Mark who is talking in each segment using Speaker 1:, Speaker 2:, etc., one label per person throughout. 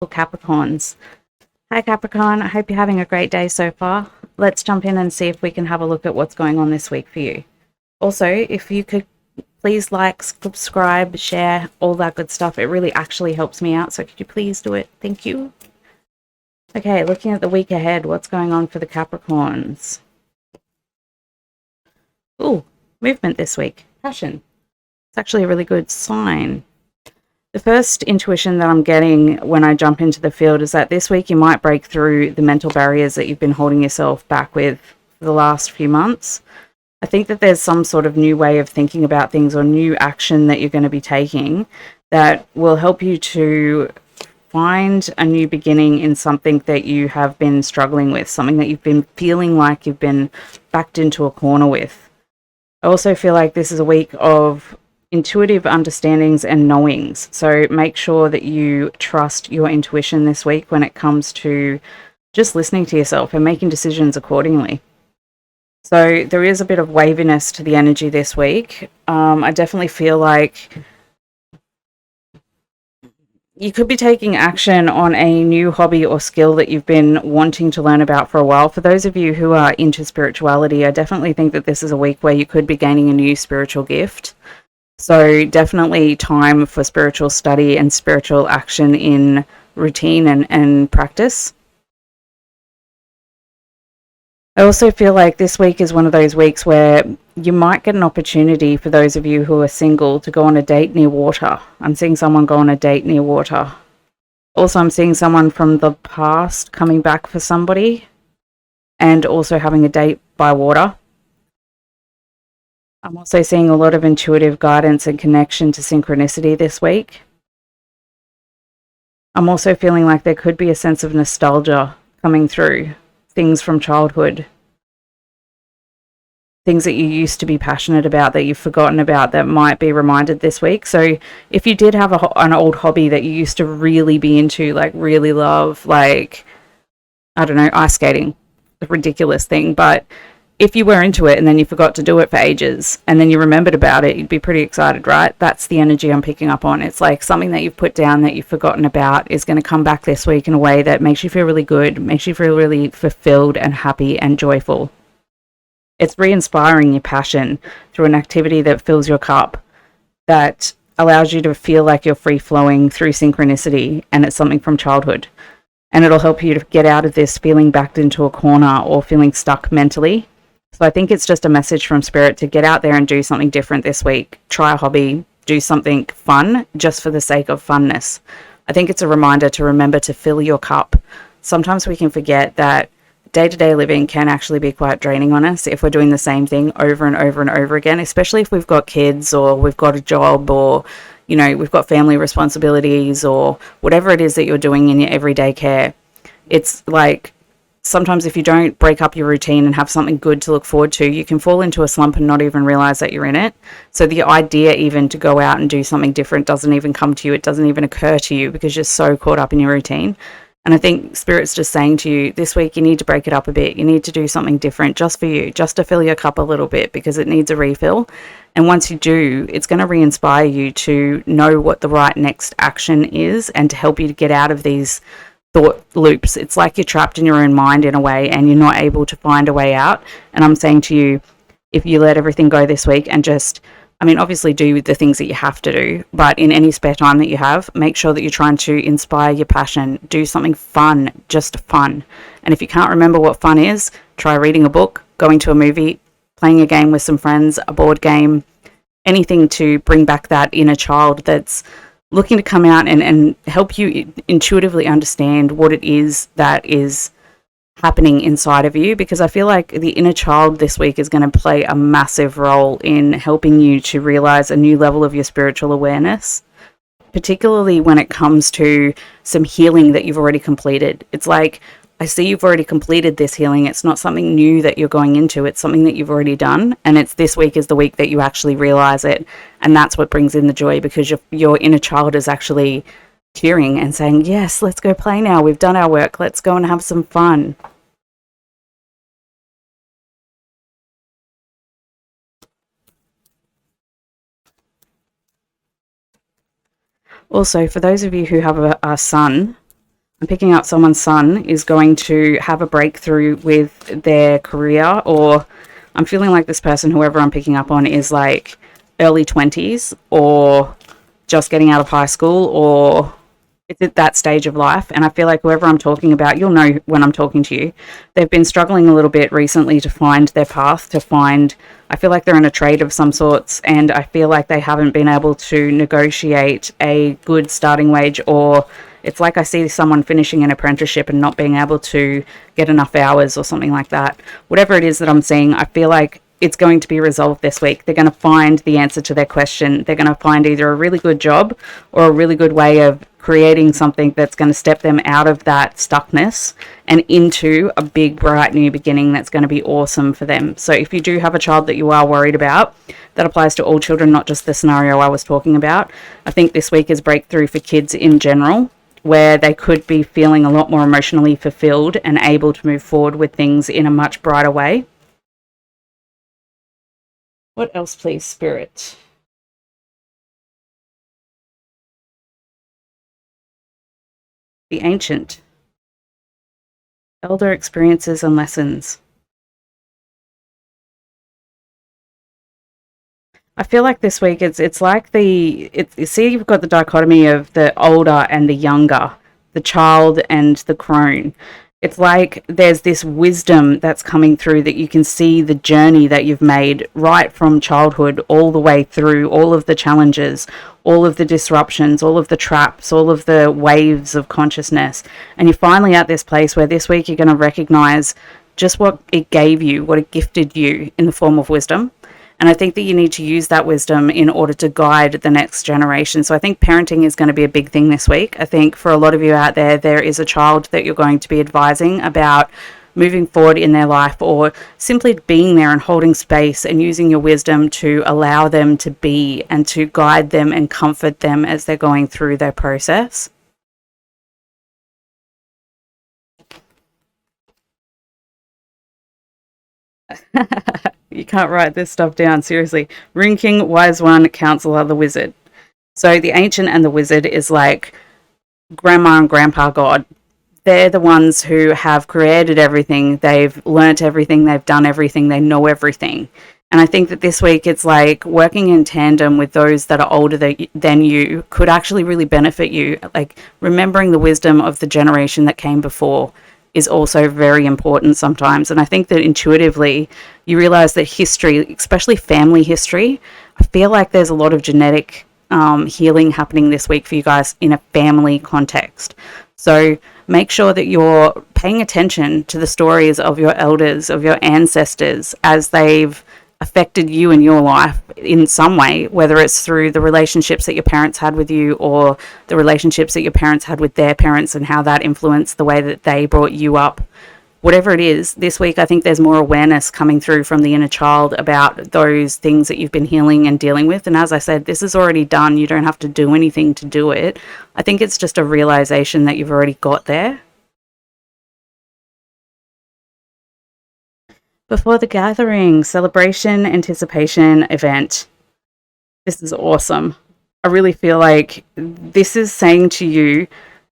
Speaker 1: for Capricorns. Hi Capricorn, I hope you're having a great day so far. Let's jump in and see if we can have a look at what's going on this week for you. Also, if you could please like, subscribe, share, all that good stuff. It really actually helps me out, so could you please do it? Thank you. Okay, looking at the week ahead, what's going on for the Capricorns? Ooh, movement this week. Passion. It's actually a really good sign. The first intuition that I'm getting when I jump into the field is that this week you might break through the mental barriers that you've been holding yourself back with for the last few months. I think that there's some sort of new way of thinking about things or new action that you're going to be taking that will help you to find a new beginning in something that you have been struggling with, something that you've been feeling like you've been backed into a corner with. I also feel like this is a week of intuitive understandings and knowings. So make sure that you trust your intuition this week when it comes to just listening to yourself and making decisions accordingly. So there is a bit of waviness to the energy this week. I definitely feel like you could be taking action on a new hobby or skill that you've been wanting to learn about for a while. For those of you who are into spirituality, I definitely think that this is a week where you could be gaining a new spiritual gift. So definitely time for spiritual study and spiritual action in routine and practice. I also feel like this week is one of those weeks where you might get an opportunity for those of you who are single to go on a date near water. I'm seeing someone go on a date near water. Also, I'm seeing someone from the past coming back for somebody and also having a date by water. I'm also seeing a lot of intuitive guidance and connection to synchronicity this week. I'm also feeling like there could be a sense of nostalgia coming through, things from childhood, things that you used to be passionate about that you've forgotten about that might be reminded this week. So if you did have an old hobby that you used to really be into, like really love, like, I don't know, ice skating, a ridiculous thing, but if you were into it and then you forgot to do it for ages and then you remembered about it, you'd be pretty excited, right? That's the energy I'm picking up on. It's like something that you've put down that you've forgotten about is going to come back this week in a way that makes you feel really good, makes you feel really fulfilled and happy and joyful. It's re-inspiring your passion through an activity that fills your cup, that allows you to feel like you're free-flowing through synchronicity, and it's something from childhood. And it'll help you to get out of this feeling backed into a corner or feeling stuck mentally. So I think it's just a message from Spirit to get out there and do something different this week. Try a hobby, do something fun just for the sake of funness. I think it's a reminder to remember to fill your cup. Sometimes we can forget that day-to-day living can actually be quite draining on us if we're doing the same thing over and over and over again, especially if we've got kids or we've got a job or, you know, we've got family responsibilities or whatever it is that you're doing in your everyday care. It's like, sometimes if you don't break up your routine and have something good to look forward to, you can fall into a slump and not even realize that you're in it. So the idea even to go out and do something different doesn't even come to you. It doesn't even occur to you because you're so caught up in your routine. And I think Spirit's just saying to you, this week you need to break it up a bit. You need to do something different just for you, just to fill your cup a little bit because it needs a refill. And once you do, it's going to re-inspire you to know what the right next action is and to help you to get out of these thought loops. It's like you're trapped in your own mind in a way and you're not able to find a way out. And I'm saying to you, if you let everything go this week and just, I mean, obviously do the things that you have to do, but in any spare time that you have, make sure that you're trying to inspire your passion. Do something fun, just fun. And if you can't remember what fun is, try reading a book, going to a movie, playing a game with some friends, a board game, anything to bring back that inner child that's looking to come out and help you intuitively understand what it is that is happening inside of you, because I feel like the inner child this week is going to play a massive role in helping you to realize a new level of your spiritual awareness, particularly when it comes to some healing that you've already completed. It's like, I see you've already completed this healing. It's not something new that you're going into. It's something that you've already done. And it's this week is the week that you actually realize it. And that's what brings in the joy, because your inner child is actually cheering and saying, yes, let's go play now. We've done our work. Let's go and have some fun. Also, for those of you who have a sun, I'm picking up someone's son is going to have a breakthrough with their career, or I'm feeling like this person, whoever I'm picking up on, is like early 20s or just getting out of high school, or it's at that stage of life. And I feel like whoever I'm talking about, you'll know when I'm talking to you, they've been struggling a little bit recently to find their path, to find, I feel like they're in a trade of some sorts, and I feel like they haven't been able to negotiate a good starting wage, or it's like I see someone finishing an apprenticeship and not being able to get enough hours or something like that. Whatever it is that I'm seeing, I feel like it's going to be resolved this week. They're going to find the answer to their question. They're going to find either a really good job or a really good way of creating something that's going to step them out of that stuckness and into a big, bright new beginning that's going to be awesome for them. So if you do have a child that you are worried about, that applies to all children, not just the scenario I was talking about. I think this week is breakthrough for kids in general, where they could be feeling a lot more emotionally fulfilled and able to move forward with things in a much brighter way. What else, please, Spirit? The ancient. Elder experiences and lessons. I feel like this week it's like you see, you've got the dichotomy of the older and the younger, the child and the crone. It's like there's this wisdom that's coming through, that you can see the journey that you've made right from childhood all the way through, all of the challenges, all of the disruptions, all of the traps, all of the waves of consciousness. And you're finally at this place where this week you're going to recognize just what it gave you, what it gifted you in the form of wisdom. And I think that you need to use that wisdom in order to guide the next generation. So I think parenting is going to be a big thing this week. I think for a lot of you out there, there is a child that you're going to be advising about moving forward in their life, or simply being there and holding space and using your wisdom to allow them to be and to guide them and comfort them as they're going through their process. You can't write this stuff down, seriously. Rune King, Wise One, Counselor, the Wizard. So the Ancient and the Wizard is like Grandma and Grandpa God. They're the ones who have created everything. They've learnt everything. They've done everything. They know everything. And I think that this week it's like working in tandem with those that are older than you could actually really benefit you. Like remembering the wisdom of the generation that came before is also very important sometimes. And I think that intuitively you realize that history, especially family history, I feel like there's a lot of genetic healing happening this week for you guys in a family context. So make sure that you're paying attention to the stories of your elders, of your ancestors, as they've affected you in your life in some way, whether it's through the relationships that your parents had with you, or the relationships that your parents had with their parents and how that influenced the way that they brought you up. Whatever it is, this week I think there's more awareness coming through from the inner child about those things that you've been healing and dealing with. And as I said, this is already done. You don't have to do anything to do it. I think it's just a realization that you've already got there. Before the gathering, celebration, anticipation, event. This is awesome. I really feel like this is saying to you,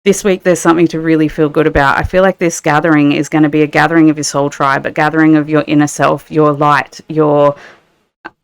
Speaker 1: this week there's something to really feel good about. I feel like this gathering is going to be a gathering of your soul tribe, a gathering of your inner self, your light, your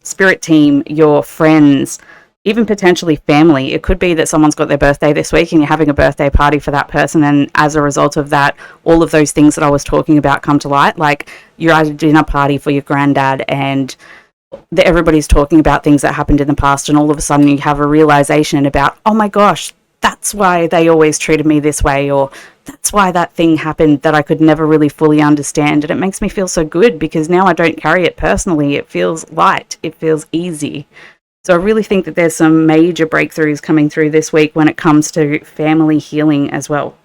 Speaker 1: spirit team, your friends, even potentially family. It could be that someone's got their birthday this week and you're having a birthday party for that person, and as a result of that, all of those things that I was talking about come to light. Like you're at a dinner party for your granddad and everybody's talking about things that happened in the past, and all of a sudden you have a realization about, oh my gosh, that's why they always treated me this way, or that's why that thing happened that I could never really fully understand. And it makes me feel so good because now I don't carry it personally. It feels light. It feels easy. So I really think that there's some major breakthroughs coming through this week when it comes to family healing as well.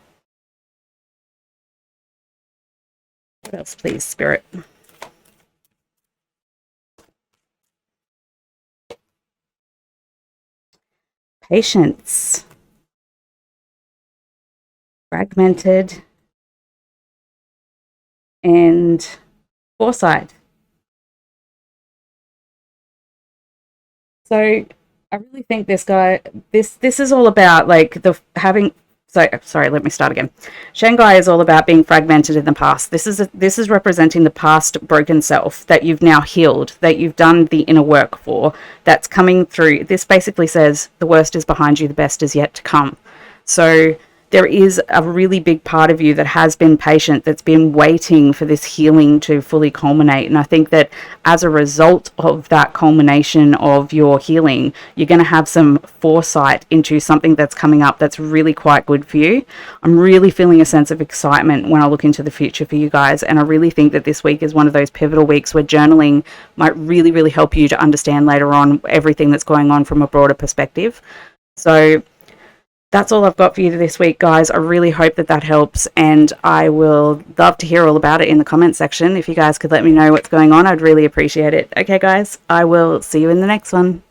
Speaker 1: What else, please, Spirit? Patience. Fragmented. And foresight. So I really think this guy, this is all about like the having So, sorry, let me start again. Shanghai is all about being fragmented in the past. This is representing the past broken self that you've now healed, that you've done the inner work for, that's coming through. This basically says the worst is behind you, the best is yet to come. So there is a really big part of you that has been patient, that's been waiting for this healing to fully culminate. And I think that as a result of that culmination of your healing, you're going to have some foresight into something that's coming up that's really quite good for you. I'm really feeling a sense of excitement when I look into the future for you guys. And I really think that this week is one of those pivotal weeks where journaling might really, really help you to understand later on everything that's going on from a broader perspective. So that's all I've got for you this week, guys. I really hope that helps, and I will love to hear all about it in the comment section. If you guys could let me know what's going on, I'd really appreciate it. Okay, guys, I will see you in the next one.